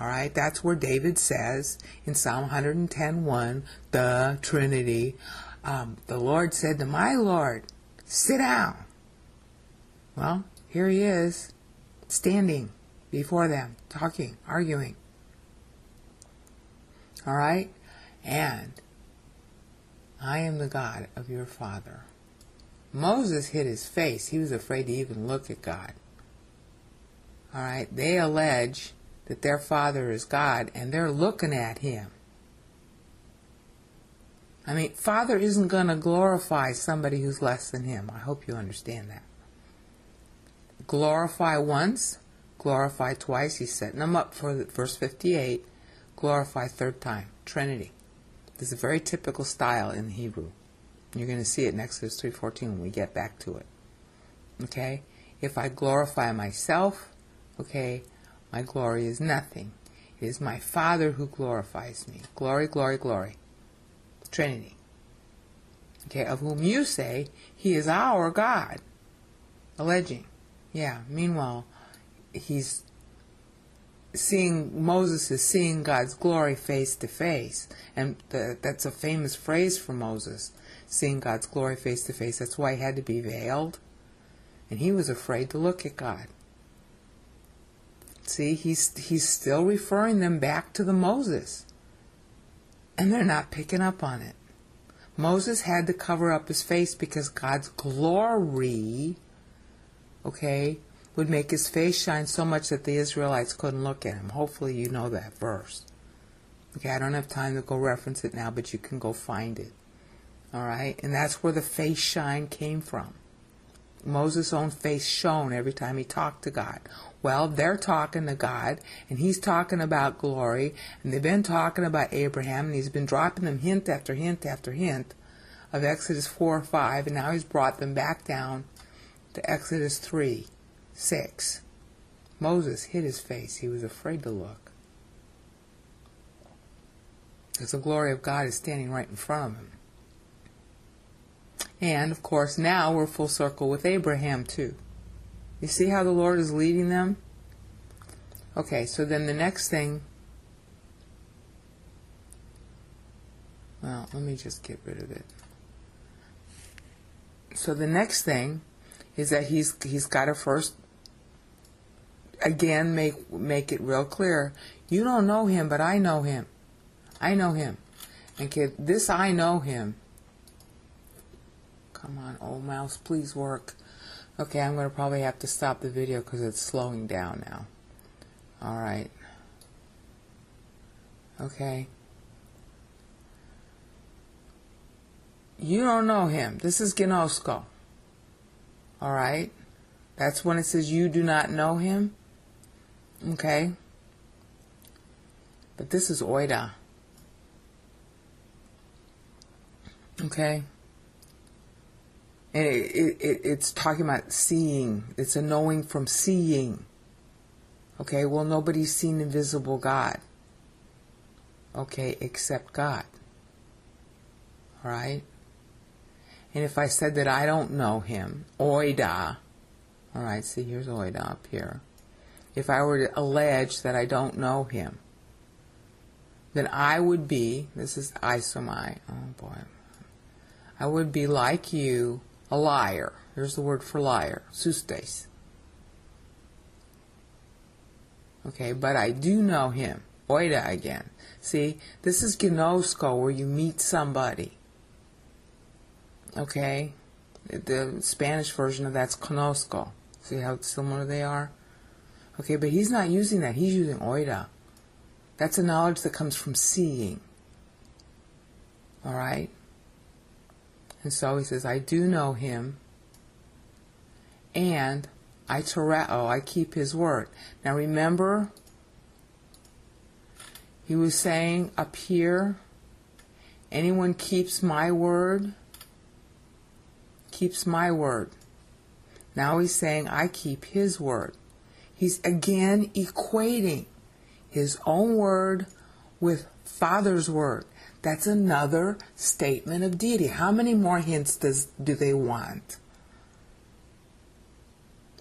All right, that's where David says in Psalm 110:1, the Trinity, the Lord said to my Lord, sit down. Well, here he is, standing before them, talking, arguing. All right, and I am the God of your father. Moses hid his face. He was afraid to even look at God. All right, they allege that their father is God, and they're looking at him. I mean, Father isn't going to glorify somebody who's less than him. I hope you understand that. Glorify once, glorify twice. He's setting them up for verse 58. Glorify third time. Trinity. This is a very typical style in Hebrew. You're going to see it in Exodus 3:14 when we get back to it. Okay? If I glorify myself, okay, my glory is nothing. It is my Father who glorifies me. Glory, glory, glory. Trinity. Okay, of whom you say, he is our God. Alleging. Yeah, meanwhile, Moses is seeing God's glory face to face. And that's a famous phrase for Moses, seeing God's glory face to face. That's why he had to be veiled. And he was afraid to look at God. See, he's still referring them back to the Moses. And they're not picking up on it. Moses had to cover up his face because God's glory, okay, would make his face shine so much that the Israelites couldn't look at him. Hopefully you know that verse. Okay, I don't have time to go reference it now, but you can go find it. All right, and that's where the face shine came from. Moses' own face shone every time he talked to God. Well, they're talking to God, and he's talking about glory, and they've been talking about Abraham, and he's been dropping them hint after hint after hint of Exodus 4:5, and now he's brought them back down to Exodus 3:6. Moses hid his face. He was afraid to look. Because the glory of God is standing right in front of him. And, of course, now we're full circle with Abraham, too. You see how the Lord is leading them? Okay, so then the next thing... Well, let me just get rid of it. So the next thing is that he's got to first, again, make it real clear. You don't know him, but I know him. I know him. And kid, this I know him. Come on, old mouse, please work. Okay, I'm going to probably have to stop the video because it's slowing down now. Alright. Okay. You don't know him. This is gnosko. Alright? That's when it says you do not know him. Okay? But this is oida. Okay? And it's talking about seeing. It's a knowing from seeing. Okay, well, nobody's seen invisible God. Okay, except God. Alright? And if I said that I don't know him, oida. Alright, see, here's oida up here. If I were to allege that I don't know him, then I would be, this is isomai, oh boy, I would be like you, a liar. Here's the word for liar, sustes. Okay, but I do know him, oida again. See, this is gnosko, where you meet somebody. Okay, the Spanish version of that's conozco. See how similar they are? Okay, but he's not using that. He's using oida. That's a knowledge that comes from seeing. Alright? And so he says, I do know him, and I keep his word. Now remember, he was saying up here, anyone keeps my word, keeps my word. Now he's saying, I keep his word. He's again equating his own word with Father's word. That's another statement of deity. How many more hints do they want?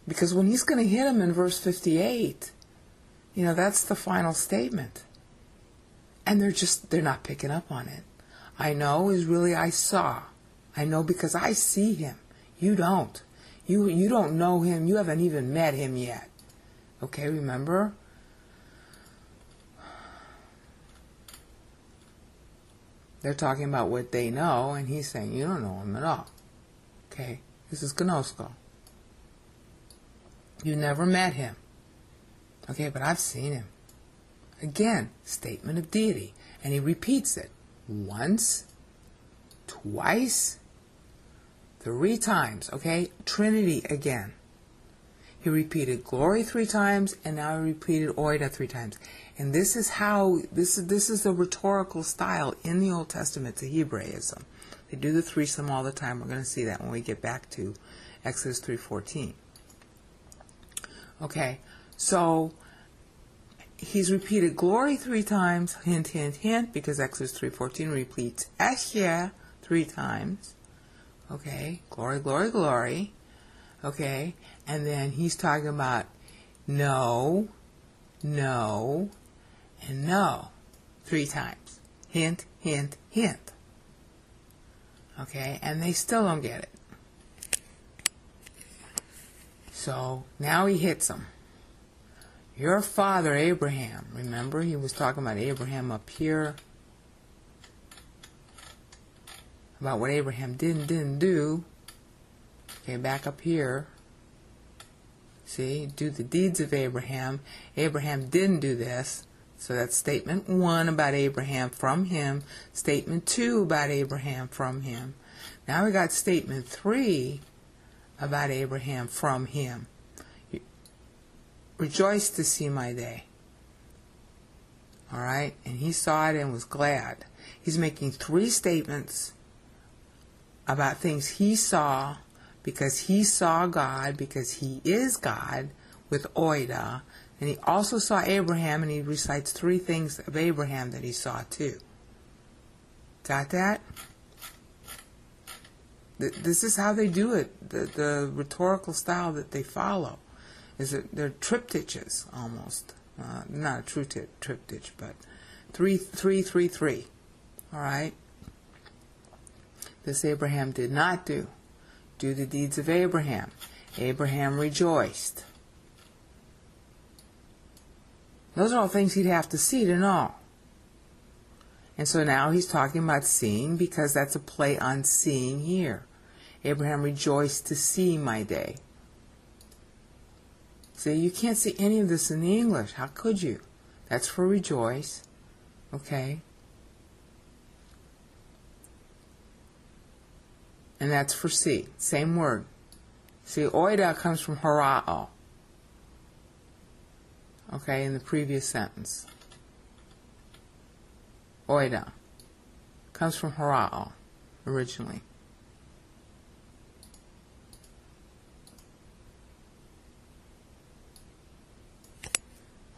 Because when he's going to hit him in verse 58, You know, that's the final statement. And they're not picking up on it. I know is really I saw. I know because I see him. You don't. You don't know him. You haven't even met him yet. Okay, remember? They're talking about what they know, and he's saying, you don't know him at all. Okay, this is gnosko. You never met him. Okay, but I've seen him. Again, statement of deity. And he repeats it once, twice, 3 times. Okay, Trinity again. He repeated glory 3 times, and now he repeated oida 3 times. And this is how, this is the rhetorical style in the Old Testament to Hebraism. They do the threesome all the time. We're going to see that when we get back to Exodus 3:14. Okay, so he's repeated glory 3 times, hint, hint, hint, because Exodus 3:14 repeats EHYEH 3 times. Okay, glory, glory, glory. Okay, and then he's talking about no, no, and no 3 times. Hint, hint, hint. Okay, and they still don't get it. So now he hits them. Your father Abraham, remember he was talking about Abraham up here, about what Abraham didn't do. Okay, back up here. See, do the deeds of Abraham. Abraham didn't do this. So that's statement 1 about Abraham from him. Statement 2 about Abraham from him. Now we got statement 3 about Abraham from him. Rejoice to see my day. Alright? And he saw it and was glad. He's making 3 statements about things he saw, because he saw God, because he is God, with oida. And he also saw Abraham, and he recites 3 things of Abraham that he saw too. Got that? This is how they do it. The rhetorical style that they follow is that they're triptychs almost. Not a true triptych, but 3, 3, 3, 3. All right. This Abraham did not do. Do the deeds of Abraham. Abraham rejoiced. Those are all things he'd have to see to know. And so now he's talking about seeing, because that's a play on seeing here. Abraham rejoiced to see my day. See, you can't see any of this in the English. How could you? That's for rejoice. Okay? And that's for see. Same word. See, oida comes from hara'o. Okay, in the previous sentence. Oida comes from hara'o originally.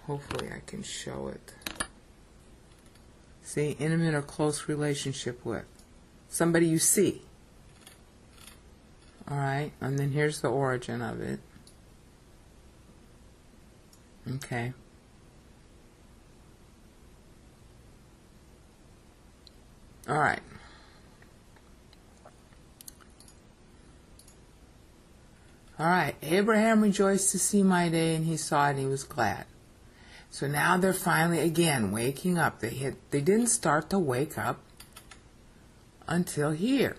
Hopefully I can show it. See, intimate or close relationship with. Somebody you see. Alright, and then here's the origin of it. Okay. Alright. Alright, Abraham rejoiced to see my day, and he saw it, and he was glad. So now they're finally, again, waking up. They didn't start to wake up until here.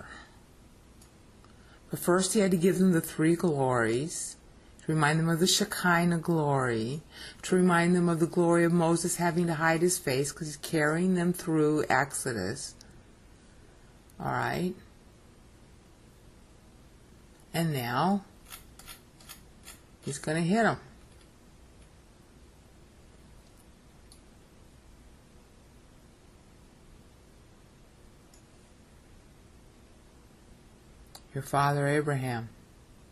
But first he had to give them the 3 glories, to remind them of the Shekinah glory, to remind them of the glory of Moses having to hide his face because he's carrying them through Exodus. All right. And now he's going to hit them. Your father Abraham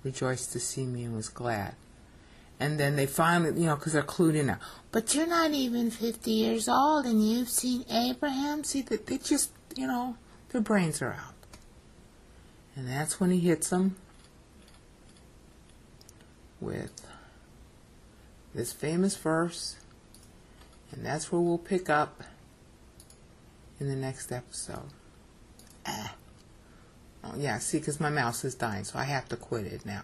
rejoiced to see me and was glad. And then they finally, because they're clued in now. But you're not even 50 years old and you've seen Abraham. See, that they just, their brains are out. And that's when he hits them with this famous verse And that's where we'll pick up in the next episode. Oh, yeah, see, because my mouse is dying, so I have to quit it now.